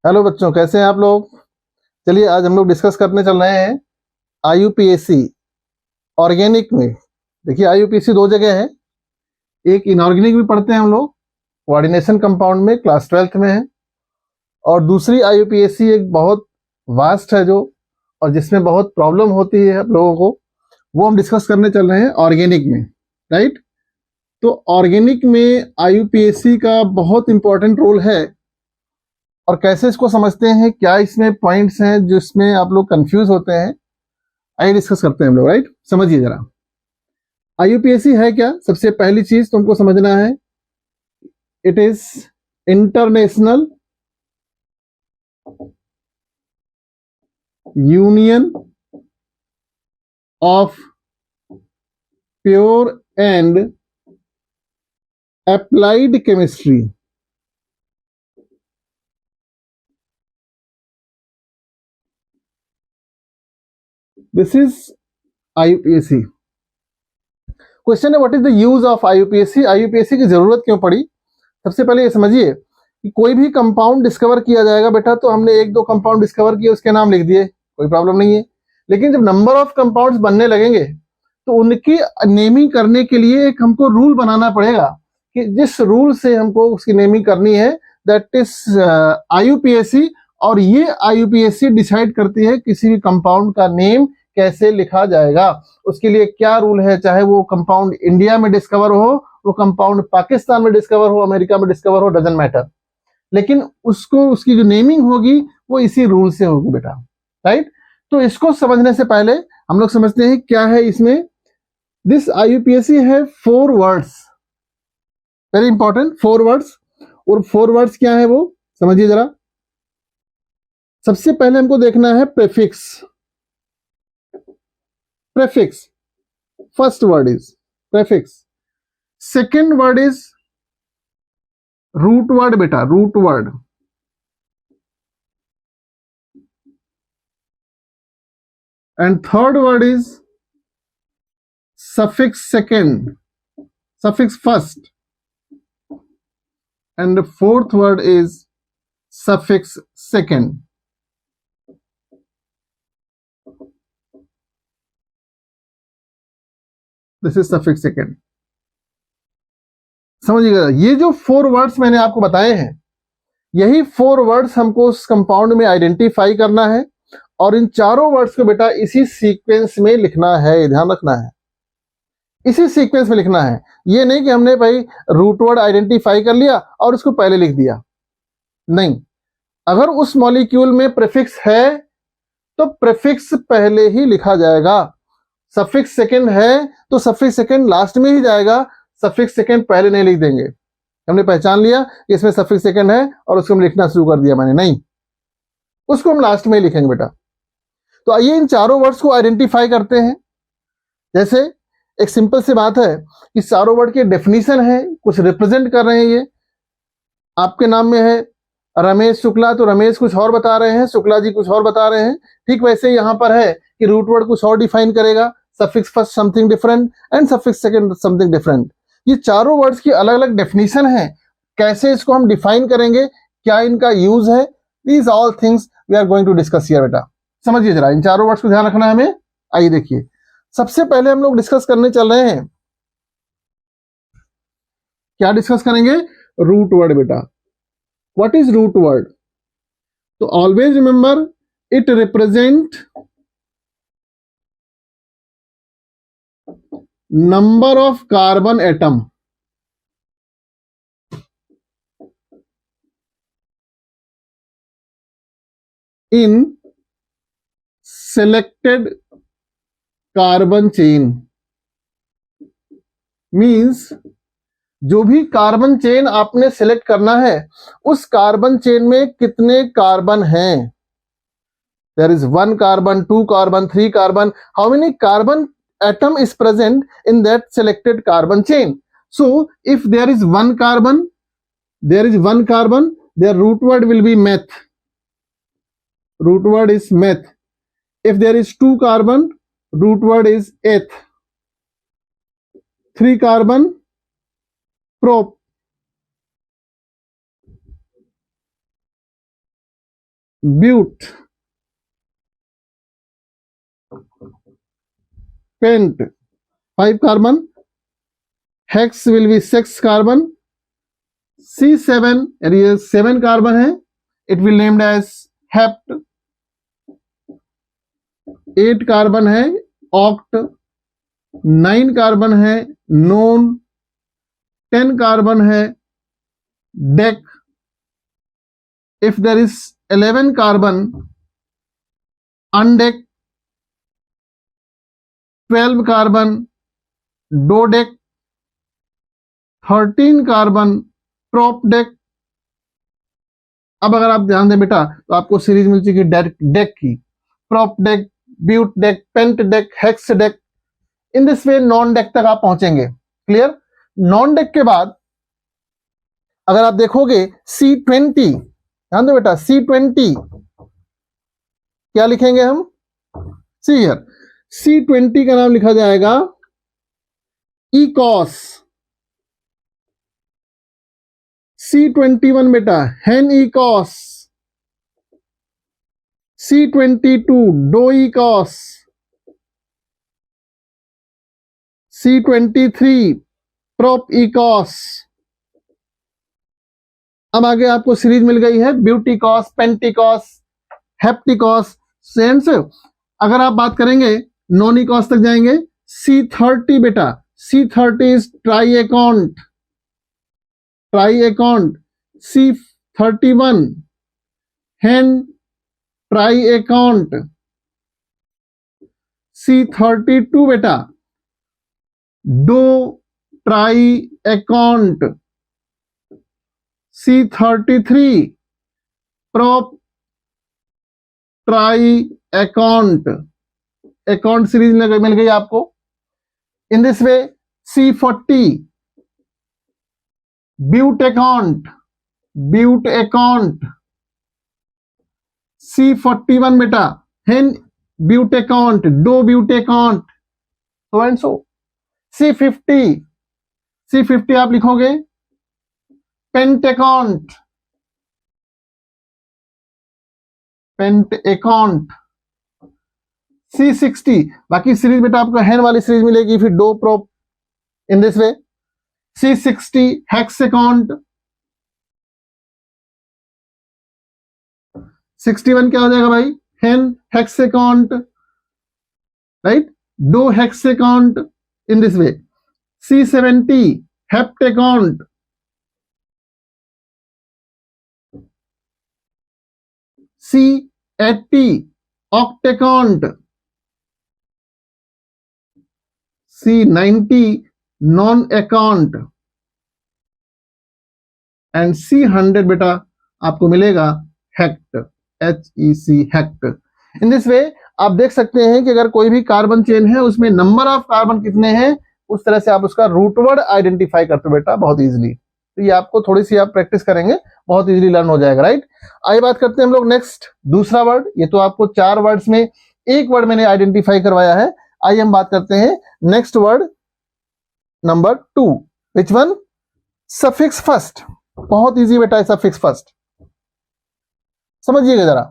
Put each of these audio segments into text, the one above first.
Hello बच्चों, कैसे हैं आप लोग। चलिए आज हम लोग डिस्कस करने चल रहे हैं आईयूपीएसी ऑर्गेनिक में। देखिए आईयूपीएसी दो जगह है, एक इनऑर्गेनिक भी पढ़ते हैं हम लोग, कोऑर्डिनेशन कंपाउंड में क्लास 12th में है, और दूसरी आईयूपीएसी एक बहुत वास्ट है जो, और जिसमें बहुत प्रॉब्लम होती है आप लोगों को, वो हम डिस्कस करने चल रहे हैं ऑर्गेनिक में। राइट। तो ऑर्गेनिक में आईयूपीएसी का बहुत इंपॉर्टेंट रोल है, और कैसे इसको समझते हैं, क्या इसमें पॉइंट्स हैं जिसमें आप लोग कंफ्यूज होते हैं, आइए डिस्कस करते हैं हम लोग। राइट, समझिए जरा आईयूपीएसी है क्या। सबसे पहली चीज तुमको समझना है, it is international union of pure and applied chemistry. This is IUPAC. Question है, what is the use of IUPAC. IUPAC की जरूरत क्यों पड़ी। सबसे पहले ये समझिए कि कोई भी कंपाउंड डिस्कवर किया जाएगा बेटा, तो हमने एक दो कंपाउंड डिस्कवर किए, उसके नाम लिख दिए, कोई प्रॉब्लम नहीं है। लेकिन जब नंबर ऑफ कंपाउंड्स बनने लगेंगे तो उनकी नेमिंग करने के लिए एक हमको रूल बनाना पड़ेगा, कि जिस रूल से हमको उसकी नेमिंग करनी है, दैट इज आईयूपीएसी। और ये आईयूपीएसी डिसाइड करती है किसी भी कंपाउंड का नेम कैसे लिखा जाएगा। उसके लिए क्या रूल है, चाहे वो कंपाउंड इंडिया में डिस्कवर हो, वो कंपाउंड पाकिस्तान में डिस्कवर हो, अमेरिका में डिस्कवर हो, डजंट मैटर, लेकिन उसको उसकी जो नेमिंग होगी वो इसी रूल से होगी बेटा। राइट। तो इसको समझने से पहले हम लोग समझते हैं क्या है इसमें। दिस आईयूपीएसी है 4 वर्ड्स, वेरी इंपॉर्टेंट 4 वर्ड्स। और 4 वर्ड्स क्या है वो समझिए जरा। सबसे पहले हमको देखना है prefix. Prefix, first word is prefix. Second word is root word बेटा, root word. And third word is suffix second, suffix first, and the fourth word is suffix second. This is suffix second. समझिएगा, ये जो 4 words मैंने आपको बताए हैं, यही 4 words हमको उस कंपाउंड में आइडेंटिफाई करना है, और इन चारों वर्ड्स को बेटा इसी सीक्वेंस में लिखना है, ध्यान रखना है, इसी सीक्वेंस में लिखना है। ये नहीं कि हमने भाई रूट वर्ड आइडेंटिफाई कर लिया और उसको पहले लिख दिया, नहीं। अगर उस मॉलिक्यूल में प्रीफिक्स है तो प्रीफिक्स पहले ही लिखा जाएगा। सफिक्स सेकंड है तो सफिक्स सेकंड लास्ट में ही जाएगा, सफिक्स सेकंड पहले नहीं लिख देंगे। हमने पहचान लिया कि इसमें सफिक्स सेकंड है और उसको हम लिखना शुरू कर दिया मैंने, नहीं, उसको हम लास्ट में ही लिखेंगे बेटा। तो आइए इन चारों वर्ड्स को आइडेंटिफाई करते हैं। जैसे एक सिंपल सी बात है कि चारों वर्ड की डेफिनेशन है, कुछ रिप्रेजेंट कर रहे हैं। ये आपके नाम में है रमेश शुक्ला, तो रमेश कुछ और बता रहे हैं, शुक्ला जी कुछ और बता रहे हैं। ठीक वैसे यहां पर है कि रूट वर्ड कुछ और डिफाइन करेगा, suffix first something different and suffix second something different. ये चारों वर्ड्स की अलग अलग डेफिनेशन है, कैसे इसको हम डिफाइन करेंगे, क्या इनका यूज है, these all things we are going to discuss here बेटा। समझिए जरा, इन चारों वर्ड्स को ध्यान रखना है हमें। आइए देखिए, सबसे पहले हम लोग डिस्कस करने चल रहे हैं, क्या डिस्कस करेंगे, रूट वर्ड बेटा। What is root word. तो always remember it represent number of carbon atom in selected carbon chain। Means जो भी कार्बन चेन आपने सेलेक्ट करना है, उस कार्बन चेन में कितने कार्बन हैं। There is 1 carbon, 2 carbon, 3 carbon, how many carbon atom is present in that selected carbon chain. So if there is 1 carbon, their root word will be meth. Root word is meth. If there is 2 carbon, root word is eth. 3 carbon, prop. But, pent 5 carbon, hex will be 6 carbon, C7 ये 7 carbon है, it will named as hept, 8 carbon है oct, 9 carbon है non, 10 carbon है dec, if there is 11 carbon undec, 12 carbon dodec, 13 carbon prop dec. अब अगर आप ध्यान दें बेटा तो आपको सीरीज मिल चुकी है डेक की, prop dec, but dec, pent dec, hex dec. In this way non dec तक आप पहुंचेंगे। क्लियर? नॉन डेक के बाद अगर आप देखोगे C20, ध्यान दो बेटा, C20 क्या लिखेंगे हम? सी हियर, C20 का नाम लिखा जाएगा इकॉस। C21 बेटा हेन इकॉस, C22 डोइकॉस, C23 प्रोप इकॉस। अब आगे आपको सीरीज मिल गई है ब्यूटिकॉस, पेंटिकॉस, हेप्टिकॉस। सेम से अगर आप बात करेंगे नॉनिकॉस तक जाएंगे, C30 बेटा, C30 इज ट्राइएकॉन्ट, ट्राइएकॉन्ट, C31 हेन ट्राइएकॉन्ट, C32 बेटा do triacont, C33 prop triacont. एकाउंट सीरीज मिल गई आपको। इन दिस वे C40 ब्यूटेकॉन्ट, ब्यूटेकॉन्ट, C41 बेटा हेन ब्यूटेकॉन्ट, dough ब्यूटेकॉन्ट, so and so. C50, C50 आप लिखोगे पेंटेकॉन्ट, पेंटेकॉन्ट। C60 बाकी सीरीज बेटा आपको हेन वाली सीरीज मिलेगी, फिर do prop. In this way C60 hexacont, 61 क्या हो जाएगा भाई? Hen hexacont, right, do hexacont. In this way C70 heptacont, C80 octacont, C90 nonacont, and C100 बेटा आपको मिलेगा हेक्ट, HEC हेक्ट। इन दिस वे आप देख सकते हैं कि अगर कोई भी कार्बन चेन है उसमें नंबर ऑफ कार्बन कितने हैं, उस तरह से आप उसका रूट वर्ड आइडेंटिफाई करते हो बेटा बहुत इजीली। तो ये आपको थोड़ी सी आप प्रैक्टिस करेंगे बहुत इजीली लर्न हो जाएगा, राइट। आइए बात करते हैं हम लोग नेक्स्ट दूसरा वर्ड। ये तो आपको 4 वर्ड्स में एक वर्ड मैंने आइडेंटिफाई करवाया है। आइए हम बात करते हैं next word number 2। Which one? Suffix first. बहुत इजी बेटा है सफिक्स फर्स्ट, समझिएगा जरा।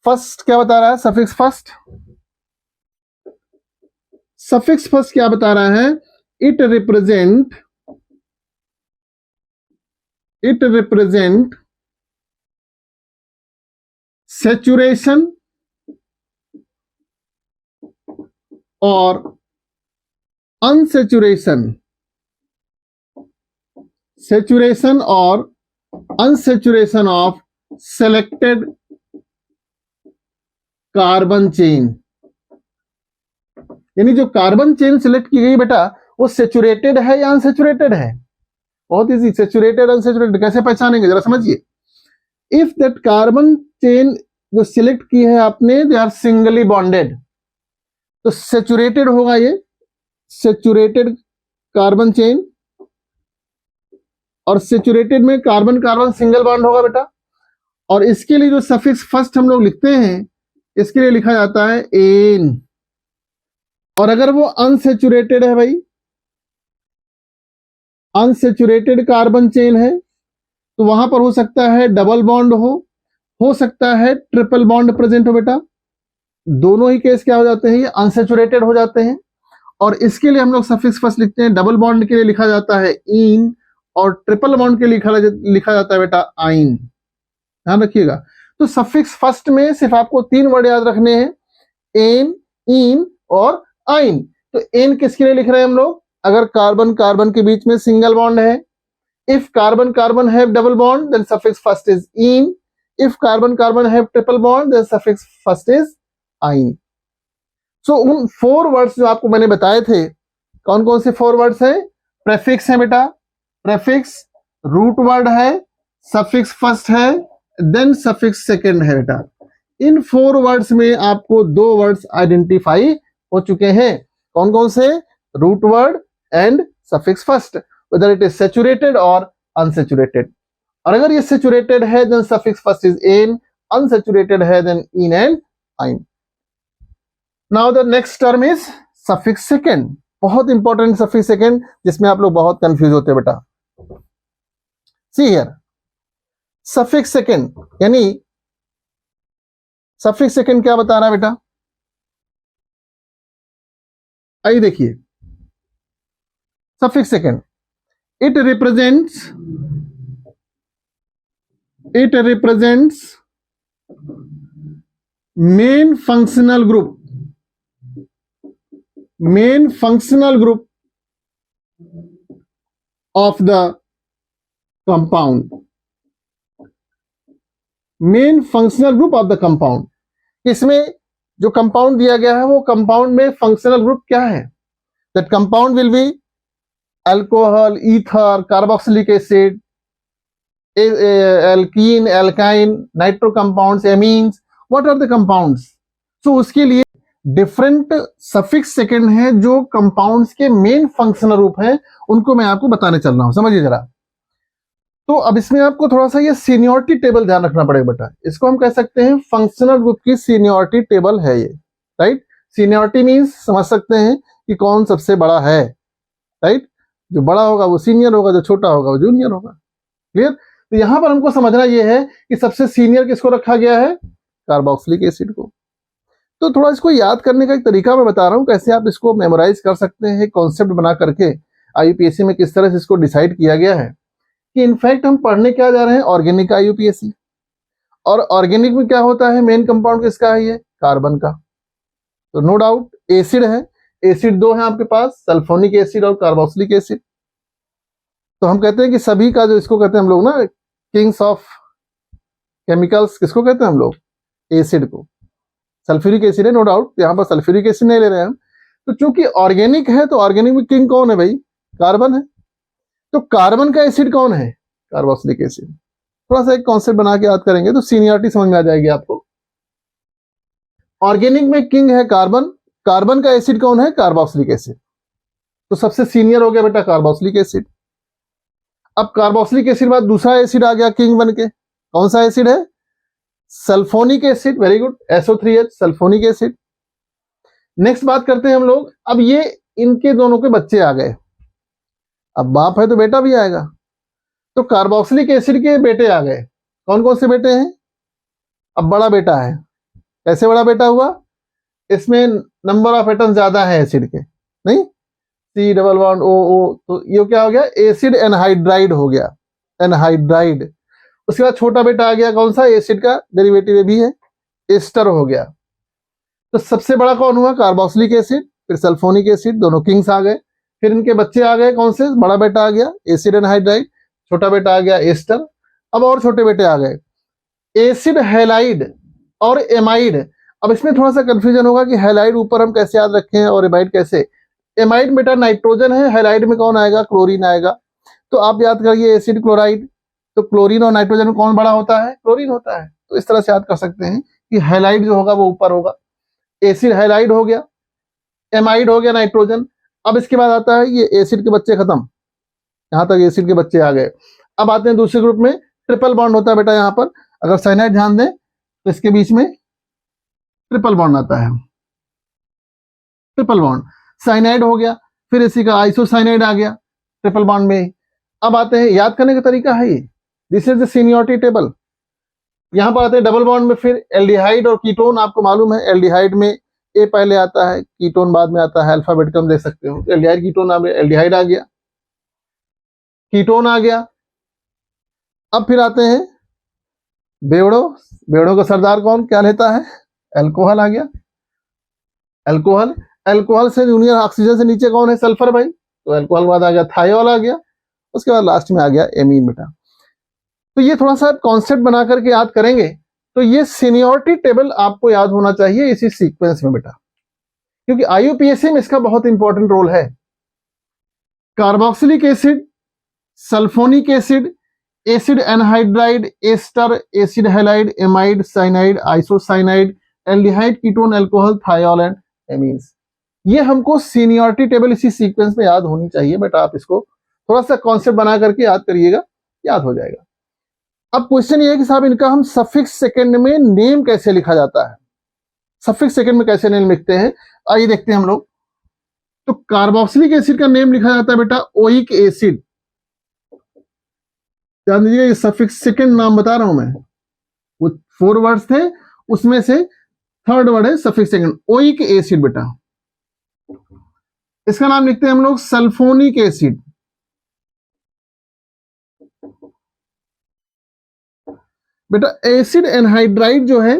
फर्स्ट क्या बता रहा है? सफिक्स फर्स्ट, सफिक्स फर्स्ट क्या बता रहा है? इट रिप्रेजेंट saturation और unsaturation, saturation और unsaturation of selected carbon chain. यानी जो कार्बन चेन सिलेक्ट की गई बेटा वो सेचुरेटेड है या अनसेचुरेटेड है? बहुत इजी, सेचुरेटेड अनसेचुरेटेड कैसे पहचानेंगे जरा समझिए। इफ दैट कार्बन चेन जो सिलेक्ट की है आपने, दे आर सिंगली बॉन्डेड, तो सेचुरेटेड होगा ये, सेचुरेटेड कार्बन चेन। और सेचुरेटेड में कार्बन कार्बन सिंगल बॉन्ड होगा बेटा। और इसके लिए जो सफिक्स फर्स्ट हम लोग लिखते हैं, इसके लिए लिखा जाता है एन। और अगर वो अनसेचुरेटेड है भाई, अनसेचुरेटेड कार्बन चेन है, तो वहां पर हो सकता है डबल बॉन्ड हो हो सकता है ट्रिपल बॉन्ड प्रेजेंट हो बेटा, दोनों ही केस क्या हो जाते हैं, ये अनसेचुरेटेड हो जाते हैं। और इसके लिए हम लोग सफिक्स फर्स्ट लिखते हैं। डबल बॉन्ड के लिए लिखा जाता है इन, और ट्रिपल बॉन्ड के लिए लिखा जाता है बेटा आइन, ध्यान रखिएगा। तो सफिक्स फर्स्ट में सिर्फ आपको 3 वर्ड याद रखने हैं, एन, इन और आइन। तो एन किसके लिए लिख रहे हैं हम लोग, अगर कार्बन कार्बन के बीच में सिंगल बॉन्ड है। If carbon carbon have double bond then suffix first is ene, if carbon carbon have triple bond then suffix first is yne. सो उन 4 वर्ड्स जो आपको मैंने बताए थे, कौन कौन से 4 वर्ड्स हैं, प्रेफिक्स है बेटा, प्रेफिक्स, रूट वर्ड है, सफिक्स फर्स्ट है, देन सफिक्स सेकंड है बेटा। इन 4 वर्ड्स में आपको 2 वर्ड्स आइडेंटिफाई हो चुके हैं, कौन कौन से, root word and suffix first, whether it is saturated और अनसैचुरेटेड। और अगर ये सैचुरेटेड है then suffix first is ane, unsaturated है then ene and yne. Now the next term is suffix second, बहुत इंपॉर्टेंट सफिक्स सेकंड, जिसमें आप लोग बहुत कंफ्यूज होते हैं बेटा। सी हियर, सफिक्स सेकंड यानी सफिक्स सेकंड क्या बता रहा है बेटा, आइए देखिए। Suffix second, it represents main functional group, main functional group of the compound, main functional group of the compound. इसमें जो कंपाउंड दिया गया है वो कंपाउंड में फंक्शनल ग्रुप क्या है, that compound will be alcohol, ether, carboxylic acid, alkene, alkyne, nitro compounds, amines, what are the compounds. So उसके लिए डिफरेंट सफिक्स सेकंड है जो कंपाउंड्स के मेन फंक्शनल ग्रुप हैं, उनको मैं आपको बताने चल रहा हूं, समझिए जरा। तो अब इसमें आपको थोड़ा सा ये सीनियरिटी टेबल ध्यान रखना पड़ेगा बेटा, इसको हम कह सकते हैं फंक्शनल ग्रुप की सीनियरिटी टेबल है ये, राइट। सीनियरिटी मींस समझ सकते हैं कि कौन सबसे बड़ा है, राइट। जो बड़ा होगा वो सीनियर होगा, जो छोटा होगा वो जूनियर होगा, क्लियर। तो यहां पर हमको समझना यह है कि सबसे सीनियर किसको रखा गया है, कार्बोक्सिलिक एसिड को। तो थोड़ा इसको याद करने का एक तरीका मैं बता रहा हूं, कैसे आप इसको मेमोराइज कर सकते हैं, कॉन्सेप्ट बना करके। आईयूपीएससी में किस तरह से इसको डिसाइड किया गया है कि इनफैक्ट हम पढ़ने क्या जा रहे हैं, ऑर्गेनिक आईयूपीएससी। और ऑर्गेनिक में क्या होता है, मेन कंपाउंड किसका है, ये कार्बन का। तो नो डाउट एसिड है, एसिड 2 है आपके पास, सल्फोनिक एसिड और कार्बोक्सिलिक एसिड। तो हम कहते हैं कि सभी का जो, इसको कहते हैं हम लोग ना किंग्स ऑफ केमिकल्स, किसको कहते हैं हम लोग, एसिड को। सल्फ्यूरिक एसिड है नो डाउट, यहाँ पर सल्फ्यूरिक एसिड नहीं ले रहे हैं हम। तो चूंकि ऑर्गेनिक है तो ऑर्गेनिक में किंग कौन है भाई, कार्बन है। तो कार्बन का एसिड कौन है, कार्बोक्सिलिक एसिड। थोड़ा सा एक कॉन्सेप्ट बना के याद करेंगे तो सीनियरिटी समझ में आ जाएगी आपको। ऑर्गेनिक में किंग है कार्बन, कार्बन का एसिड कौन है, कार्बोक्सिलिक एसिड। तो सबसे सीनियर हो गया बेटा कार्बोक्सिलिक एसिड। अब कार्बोक्सिलिक एसिड बाद दूसरा एसिड आ गया किंग बन के, कौन सा एसिड है, sulphonic acid, very good, SO3H, sulphonic acid. Next बात करते हैं हम लोग, अब ये इनके दोनों के बच्चे आ गए, अब बाप है तो बेटा भी आएगा। तो कार्बोक्सिलिक एसिड के बेटे आ गए, कौन कौन से बेटे हैं, अब बड़ा बेटा है। कैसे बड़ा बेटा हुआ, इसमें नंबर ऑफ एटम ज्यादा है एसिड के, नहीं, C डबल बॉन्ड O, तो ये क्या हो गया, एसिड एनहाइड्राइड हो गया, एनहाइड्राइड। उसके बाद छोटा बेटा आ गया कौन सा, एसिड का डेरिवेटिव भी है, एस्टर हो गया। तो सबसे बड़ा कौन हुआ, कार्बोक्सिलिक एसिड, फिर सल्फोनिक एसिड, दोनों किंग्स आ गए। फिर इनके बच्चे आ गए कौन से, बड़ा बेटा आ गया एसिड एनहाइड्राइड, छोटा बेटा आ गया एस्टर। अब और छोटे बेटे आ गए, एसिड हैलाइड और एमाइड। अब इसमें थोड़ा सा कंफ्यूजन होगा कि हैलाइड ऊपर हम कैसे याद रखें और एमाइड कैसे। एमाइड बेटा नाइट्रोजन है, हैलाइड में कौन आएगा, क्लोरीन आएगा। तो आप याद करिए एसिड क्लोराइड, तो क्लोरीन और नाइट्रोजन में कौन बड़ा होता है, क्लोरीन होता है। तो इस तरह से याद कर सकते हैं कि हैलाइड जो होगा वो ऊपर होगा, एसिड हैलाइड हो गया, एमाइड हो गया नाइट्रोजन। अब इसके बाद आता है ये एसिड के बच्चे खत्म, यहां तक एसिड के बच्चे आ गए। अब आते हैं दूसरे ग्रुप में, ट्रिपल बॉन्ड होता है बेटा यहाँ पर। अगर साइनाइड ध्यान दें तो इसके बीच में ट्रिपल बॉन्ड आता है, ट्रिपल बॉन्ड साइनाइड हो गया, फिर इसी का आइसोसाइनाइड आ गया ट्रिपल बॉन्ड में। अब आते हैं, याद करने का तरीका है ये, this is the seniority table. यहां पर आते हैं डबल बॉन्ड में, फिर एल्डिहाइड और कीटोन आपको मालूम है, एल्डिहाइड में ए पहले आता है, कीटोन बाद में आता है, अल्फाबेट हम देख सकते हो, एल्डिहाइड कीटोन, एल्डिहाइड आ गया, कीटोन आ गया। अब फिर आते हैं बेवड़ो, बेवड़ो का सरदार कौन क्या लेता है, अल्कोहल आ गया, अल्कोहल, अल्कोहल से जूनियर ऑक्सीजन से नीचे कौन है, सल्फर भाई, तो अल्कोहल बाद आ गया थायोल आ गया, उसके बाद लास्ट में आ गया एमीन बेटा। तो ये थोड़ा सा कॉन्सेप्ट बना करके याद करेंगे, तो ये सीनियरिटी टेबल आपको याद होना चाहिए इसी सीक्वेंस में बेटा, क्योंकि आईयूपीएससी में इसका बहुत इंपॉर्टेंट रोल है। Carboxylic acid, sulphonic acid, acid anhydride, ester, acid halide, amide, cyanide, isocyanide, aldehyde, ketone, alcohol, thiol and amines, ये हमको सीनियरिटी टेबल इसी सीक्वेंस में याद होनी चाहिए बेटा। आप इसको थोड़ा सा कॉन्सेप्ट बना करके याद करिएगा, याद हो जाएगा। अब क्वेश्चन ये है कि साहब इनका हम सफिक्स सेकंड में नेम कैसे लिखा जाता है, सफिक्स सेकंड में कैसे नेम लिखते हैं, आइए देखते हैं हम लोग। तो कार्बोक्सिलिक एसिड का नेम लिखा जाता है बेटा ओइक एसिड, ध्यान दीजिएगा, ये सफिक्स सेकंड नाम बता रहा हूं मैं, वो 4 वर्ड्स थे उसमें से थर्ड वर्ड है सफिक्स सेकंड, ओइक एसिड बेटा। इसका नाम लिखते हैं हम लोग सल्फोनिक एसिड, बेटा एसिड एनहाइड्राइड जो है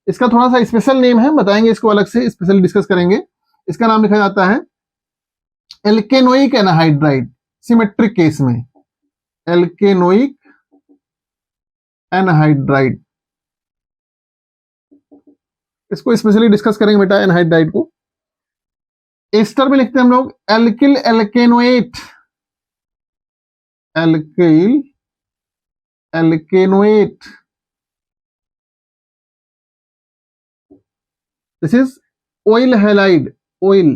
इसका थोड़ा सा स्पेशल नेम है, बताएंगे इसको अलग से, स्पेशल डिस्कस करेंगे। इसका नाम लिखा जाता है एल्केनोइक एनहाइड्राइड, सिमेट्रिक केस में एल्केनोइक एनहाइड्राइड, इसको स्पेशली डिस्कस करेंगे बेटा एनहाइड्राइड को। एस्टर में लिखते हैं हम लोग alkyl alkanoate, alkyl alkanoate, this is oil halide, oil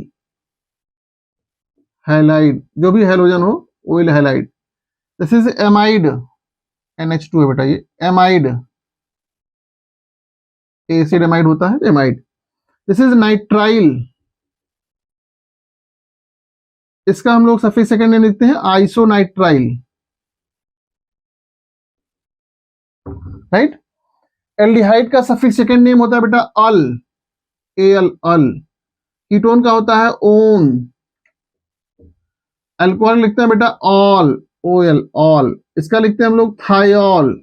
halide, जो भी हैलोजन हो oil halide. This is amide, NH2 है बेटा, ये एमाइड, एसिड एमाइड होता है एमाइड। दिस इज नाइट्राइल, इसका हम लोग सफिक्स सेकंड में लिखते हैं आइसोनाइट्राइल, राइट। एल्डिहाइड का सफिक्स सेकंड नेम होता है बेटा अल, एल, अल। कीटोन का होता है ओन, अल्कोहल लिखते हैं बेटा ऑल, ओएल, ऑल। इसका लिखते हैं हम लोग थायोल,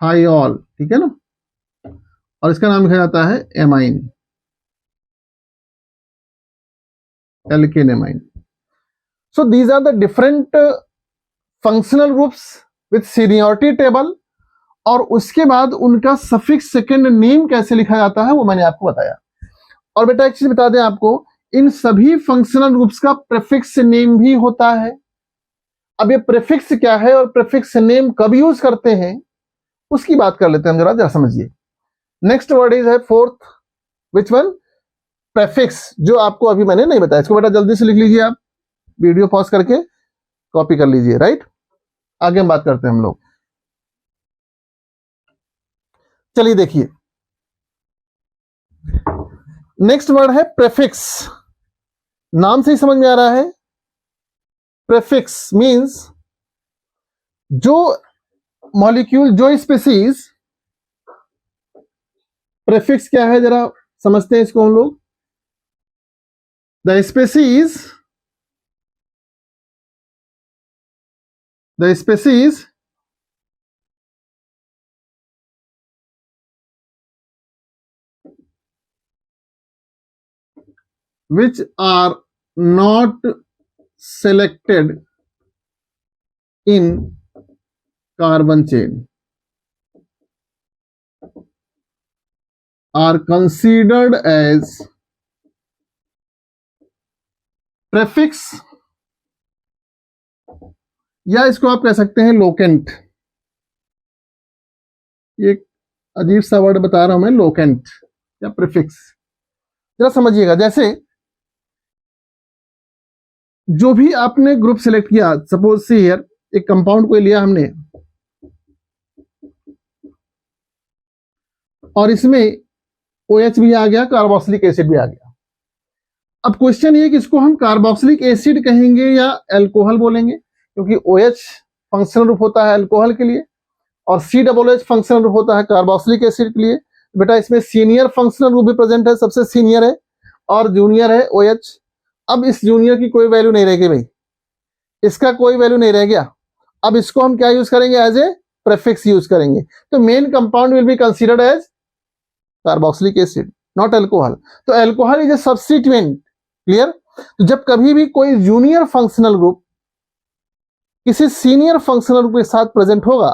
थायोल, ठीक है ना, और इसका नाम लिखा जाता है amine, alkane amine. So these are the different functional groups with seniority table, और उसके बाद उनका सफिक्स सेकंड नेम कैसे लिखा जाता है वो मैंने आपको बताया। और बेटा एक चीज बता दें आपको, इन सभी फंक्शनल ग्रुप्स का प्रीफिक्स नेम भी होता है। अब ये प्रीफिक्स क्या है और प्रीफिक्स नेम कब यूज करते हैं उसकी बात कर लेते हैं, जरा जरा समझिए। नेक्स्ट वर्ड इज है फोर्थ, विच वन, प्रीफिक्स, जो आपको अभी मैंने नहीं बताया। इसको बेटा जल्दी से लिख लीजिए, आप वीडियो पॉज करके कॉपी कर लीजिए, राइट। आगे हम बात करते हैं हम लोग, चलिए देखिए। नेक्स्ट वर्ड है प्रीफिक्स, नाम से ही समझ में आ रहा है। प्रीफिक्स मींस जो मॉलिक्यूल, जो स्पीसीज, प्रीफिक्स क्या है जरा समझते हैं इसको हम लोग। The species which are not selected in carbon chain are considered as prefix, या इसको आप कह सकते हैं लोकेंट। ये अजीब सा वर्ड बता रहा हूं मैं, लोकेंट या प्रीफिक्स, जरा समझिएगा। जैसे जो भी आपने ग्रुप सिलेक्ट किया, सपोज सी हियर, एक कंपाउंड को लिया हमने और इसमें OH भी आ गया, कार्बोक्सिलिक एसिड भी आ गया। अब क्वेश्चन ये कि इसको हम कार्बोक्सिलिक एसिड कहेंगे या अल्कोहल बोलेंगे, क्योंकि OH फंक्शनल ग्रुप होता है अल्कोहल के लिए और COOH फंक्शनल ग्रुप होता है कार्बोक्सिलिक एसिड के लिए। बेटा इसमें सीनियर फंक्शनल ग्रुप भी प्रेजेंट है, सबसे सीनियर है, और जूनियर है OH। अब इस जूनियर की कोई वैल्यू नहीं रहेगी भाई, इसका कोई वैल्यू नहीं रह गया। अब इसको हम क्या यूज करेंगे, एज ए प्रेफिक्स यूज करेंगे। तो main compound will be considered as carboxylic acid, not alcohol. तो alcohol is a substituent, clear. तो जब कभी भी कोई जूनियर फंक्शनल ग्रुप किसी सीनियर फंक्शनल ग्रुप के साथ प्रेजेंट होगा,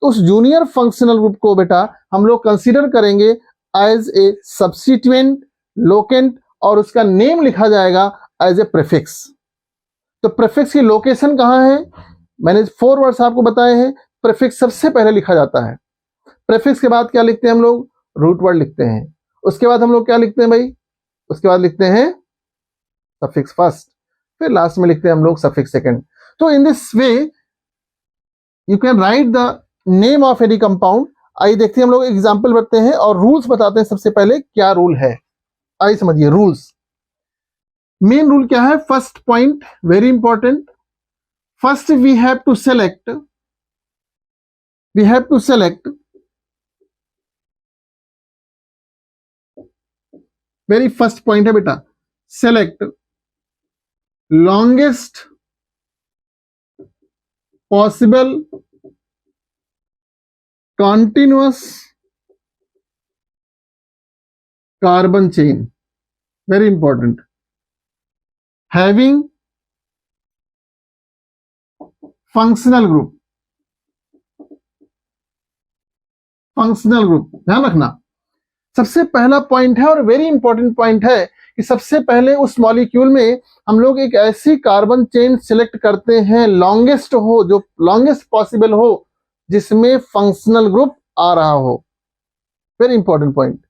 तो उस जूनियर फंक्शनल ग्रुप को बेटा हम लोग कंसीडर करेंगे एज ए सब्स्टिट्यूएंट, लोकेंट, और उसका नेम लिखा जाएगा एज ए प्रेफिक्स। तो प्रेफिक्स की लोकेशन कहां है, मैंने 4 वर्ड्स आपको बताए हैं। प्रेफिक्स सबसे पहले लिखा जाता है। प्रेफिक्स के बाद क्या लिखते हैं हम लोग, रूट वर्ड लिखते हैं। उसके बाद हम लोग क्या लिखते हैं भाई, उसके बाद लिखते हैं सफिक्स फर्स्ट, फिर लास्ट में लिखते हैं हम लोग सफिक्स सेकंड। तो इन this way you can write the name of any compound. आइए देखते हैं हम लोग एग्जाम्पल बताते हैं और रूल्स बताते हैं। सबसे पहले क्या रूल है, आइए समझिए रूल्स। मेन रूल क्या है, first point very important, first we have to select very first point है बेटा, select longest possible continuous carbon chain, very important, having functional group, ध्यान रखना सबसे पहला पॉइंट है और वेरी इंपॉर्टेंट पॉइंट है कि सबसे पहले उस मॉलिक्यूल में हम लोग एक ऐसी कार्बन चेन सिलेक्ट करते हैं लॉन्गेस्ट हो, जो लॉन्गेस्ट पॉसिबल हो, जिसमें फंक्शनल ग्रुप आ रहा हो। वेरी इंपॉर्टेंट पॉइंट,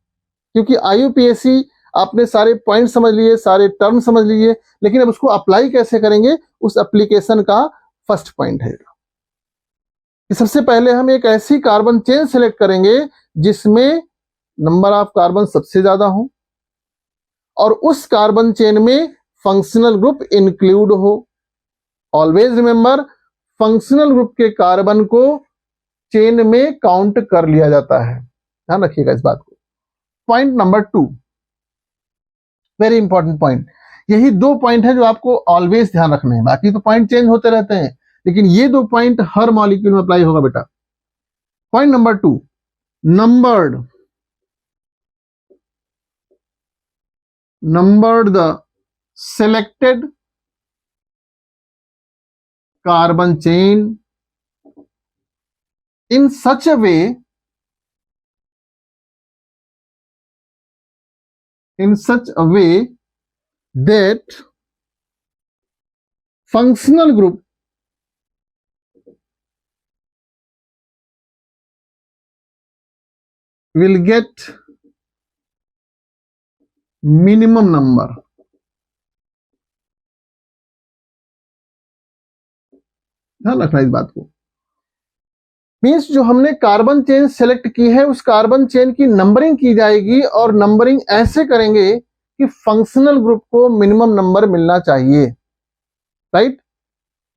क्योंकि IUPAC आपने सारे पॉइंट समझ लिए, सारे टर्म समझ लिए, लेकिन अब उसको अप्लाई कैसे करेंगे, उस एप्लीकेशन का फर्स्ट पॉइंट है कि सबसे पहले हम एक ऐसी कार्बन चेन सिलेक्ट करेंगे जिसमें नंबर ऑफ कार्बन सबसे ज्यादा हो और उस कार्बन चेन में फंक्शनल ग्रुप इंक्लूड हो। ऑलवेज रिमेंबर, फंक्शनल ग्रुप के कार्बन को चेन में काउंट कर लिया जाता है, ध्यान रखिएगा इस बात को। Point number 2, very important point. यही 2 पॉइंट है जो आपको ऑलवेज ध्यान रखने हैं, बाकी तो पॉइंट चेंज होते रहते हैं, लेकिन ये 2 पॉइंट हर मॉलिक्यूल में अप्लाई होगा बेटा। Point number 2, numbered the selected carbon chain in such a way that functional group will get minimum number. ध्यान रखना इस बात को। मींस जो हमने कार्बन चेन सेलेक्ट की है उस कार्बन चेन की नंबरिंग की जाएगी और नंबरिंग ऐसे करेंगे कि फंक्शनल ग्रुप को मिनिमम नंबर मिलना चाहिए, राइट।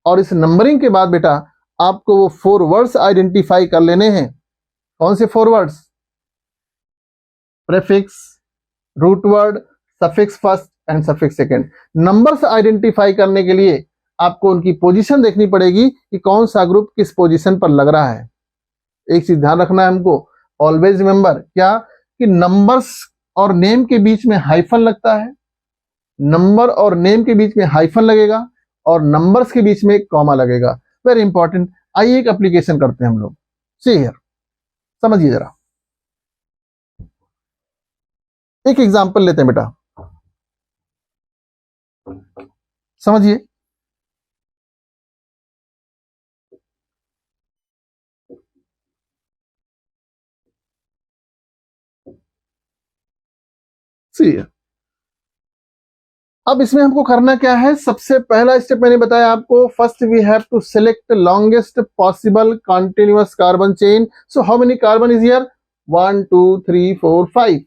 और इस नंबरिंग के बाद बेटा आपको वो 4 वर्ड्स आइडेंटिफाई कर लेने हैं। कौन से 4 words, prefix, root word, suffix first and suffix second. Numbers identify करने के लिए आपको उनकी पोजीशन देखनी पड़ेगी कि कौन सा ग्रुप किस पोजीशन पर लग रहा है। एक चीज ध्यान रखना है हमको, ऑलवेज रिमेंबर, क्या कि नंबर्स और नेम के बीच में हाइफन लगता है, नंबर और नेम के बीच में हाइफन लगेगा और नंबर्स के बीच में कॉमा लगेगा। Very important. आइए एक एप्लीकेशन करते हैं हम लोग। सी हियर, समझिए जरा, एक एग्जांपल लेते हैं बेटा, समझिए। सी, अब इसमें हमको करना क्या है, सबसे पहला स्टेप मैंने बताया आपको, first we have to select longest possible continuous carbon chain. So how many carbon is here, 1 2 3 4 5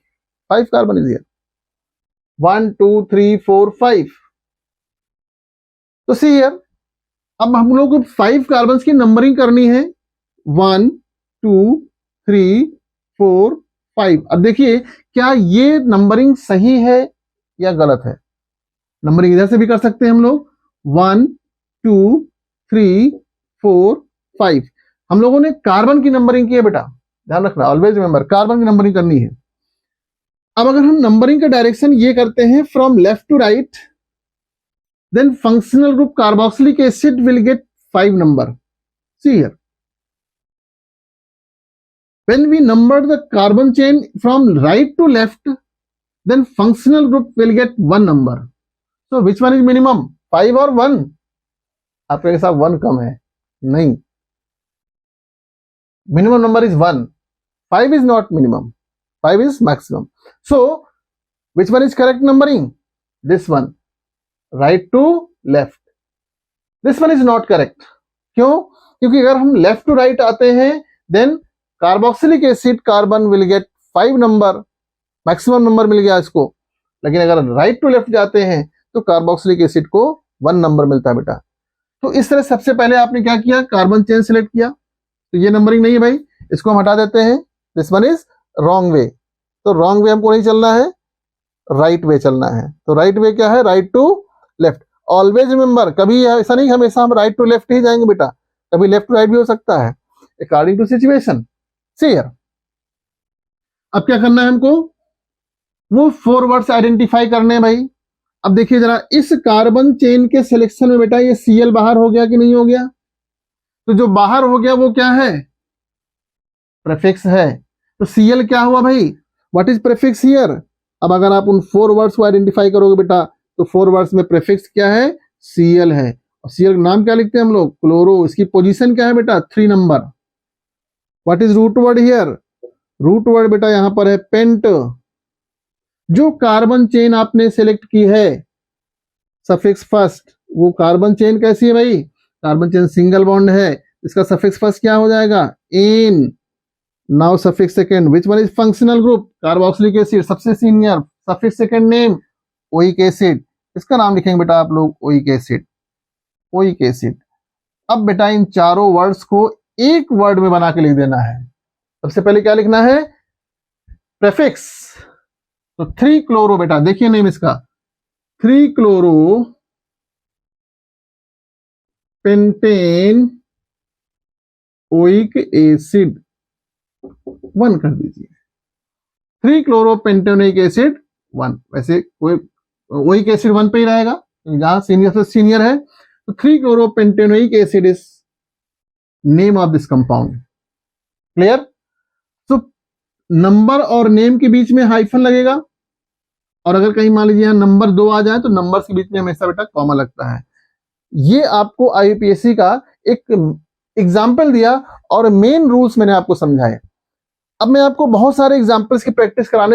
5 carbon is here, 1 2 3 4 5। तो सी हियर, अब हम लोग को 5 कार्बन की नंबरिंग करनी है, 1 2 3 4 5। अब देखिए क्या ये नंबरिंग सही है या गलत है। नंबरिंग इधर से भी कर सकते हैं हम लोग, 1 2 3 4 5। हम लोगों ने कार्बन की नंबरिंग की है बेटा, ध्यान रखना, ऑलवेज रिमेंबर कार्बन की नंबरिंग करनी है। अब अगर हम नंबरिंग का डायरेक्शन ये करते हैं from left to right, then functional group carboxylic acid will get 5 number. See here, when we number the carbon chain from right to left, then functional group will get 1 number. So which one is minimum, 5 or 1? आपके साथ 1 कम है, नहीं, minimum number is 1, 5 is not minimum, 5 is maximum. So which one is correct numbering? This one, right to left. This one is not correct. क्यों? क्योंकि अगर हम left to right आते हैं then carboxylic acid carbon will get 5 number, maximum number मिल गया इसको। लेकिन अगर राइट टू लेफ्ट जाते हैं तो कार्बोक्सिलिक एसिड को 1 नंबर मिलता है बेटा। तो इस तरह सबसे पहले आपने क्या किया, कार्बन चेन सिलेक्ट किया, तो ये नंबरिंग नहीं है भाई, इसको हम हटा देते हैं। This one is wrong way. तो रॉन्ग वे हमको नहीं चलना है, राइट वे चलना है। तो राइट वे क्या है, right to left. Always remember, कभी ऐसा नहीं हमेशा हम राइट टू लेफ्ट ही जाएंगे बेटा, कभी लेफ्ट टू राइट भी हो सकता है, अकॉर्डिंग टू सिचुएशन। हियर अब क्या करना है हमको, वो 4 वर्ड्स आइडेंटिफाई करने हैं भाई। अब देखिए जरा, इस कार्बन चेन के सिलेक्शन में बेटा ये Cl बाहर हो गया कि नहीं हो गया? तो जो बाहर हो गया वो क्या है, प्रीफिक्स है। तो Cl क्या हुआ भाई, व्हाट इज प्रीफिक्स हियर? अब अगर आप उन 4 वर्ड्स को आइडेंटिफाई करोगे बेटा, तो 4 वर्ड्स में प्रीफिक्स क्या है, Cl है। और Cl का नाम क्या लिखते हैं हम लोग, क्लोरो। इसकी पोजीशन क्या है बेटा, 3 number. What is root word here? Root word बेटा यहां पर है पेंट। जो कार्बन चेन आपने सेलेक्ट की है सफिक्स फर्स्ट, वो कार्बन चेन कैसी है भाई, कार्बन चेन सिंगल बॉन्ड है, इसका सफिक्स फर्स्ट क्या हो जाएगा, an. Now suffix second, which one is functional group, carboxylic acid, सबसे senior. Suffix second name, oic acid, इसका नाम लिखेंगे बेटा आप लोग ओइक एसिड, ओइक एसिड। अब बेटा इन चारों वर्ड्स को एक वर्ड में बना के लिख देना है। सबसे पहले क्या लिखना है, प्रीफिक्स। तो 3 क्लोरो बेटा, देखिए नेम इसका, 3 क्लोरो पेंटेन ओइक एसिड 1 कर दीजिए। 3 क्लोरो पेंटेनोइक एसिड 1। वैसे कोई ओइक एसिड 1 पे ही रहेगा, जहां सीनियर से सीनियर है। तो 3 chloro pentanoic acid is name of this compound. Clear? तो नंबर और नेम के बीच में हाइफन लगेगा, और अगर कहीं मान लीजिए नंबर 2 आ जाए तो नंबर्स के बीच में हमेशा बेटा कॉमा लगता है। ये आपको आईयूपीएससी का एक एग्जाम्पल दिया और मेन रूल्स मैंने आपको समझाए। अब मैं आपको बहुत सारे एग्जाम्पल्स की प्रैक्टिस कराने